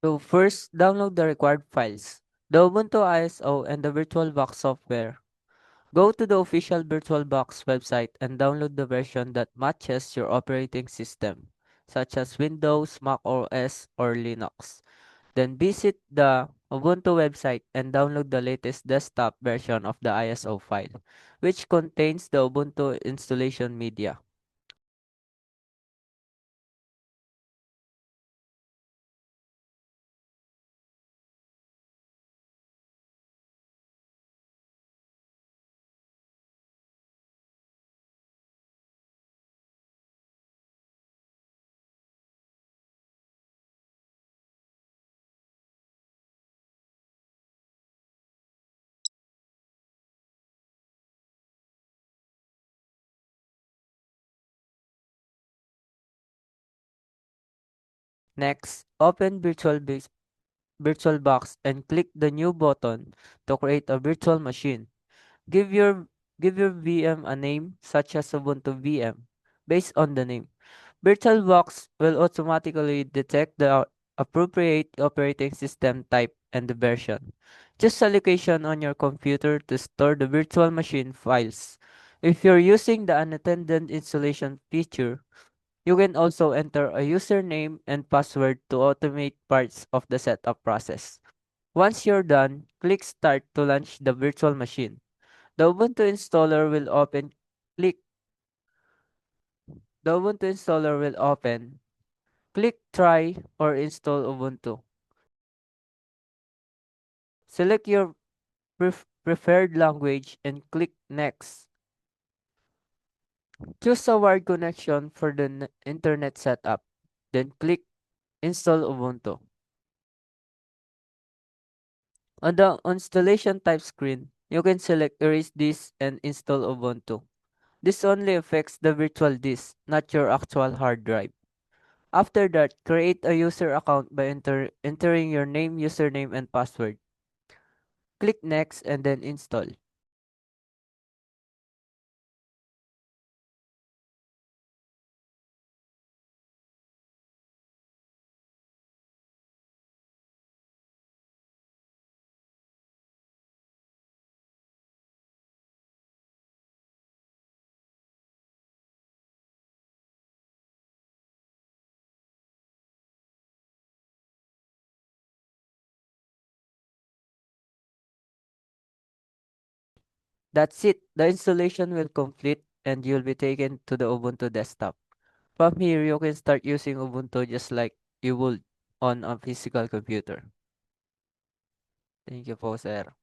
So first, download the required files, the Ubuntu ISO and the VirtualBox software. Go to the official VirtualBox website and download the version that matches your operating system, such as Windows, Mac OS, or Linux. Then visit the Ubuntu website and download the latest desktop version of the ISO file, which contains the Ubuntu installation media. Next, open VirtualBox and click the New button to create a virtual machine. Give your give your VM a name such as Ubuntu VM. Based on the name, VirtualBox will automatically detect the appropriate operating system type and the version. Choose a location on your computer to store the virtual machine files. If you're using the unattended installation feature, you can also enter a username and password to automate parts of the setup process. Once you're done, click Start to launch the virtual machine. The Ubuntu installer will open. Click the Ubuntu installer will open. Click Try or Install Ubuntu. Select your preferred language and click Next. Choose a wired connection for the internet setup. Then click Install Ubuntu. On the installation type screen, you can select Erase Disk and Install Ubuntu. This only affects the virtual disk, not your actual hard drive. After that, create a user account by entering your name, username, and password. Click Next and then Install. That's it. The installation will complete and you'll be taken to the Ubuntu desktop. From here, you can start using Ubuntu just like you would on a physical computer. Thank you po, sir.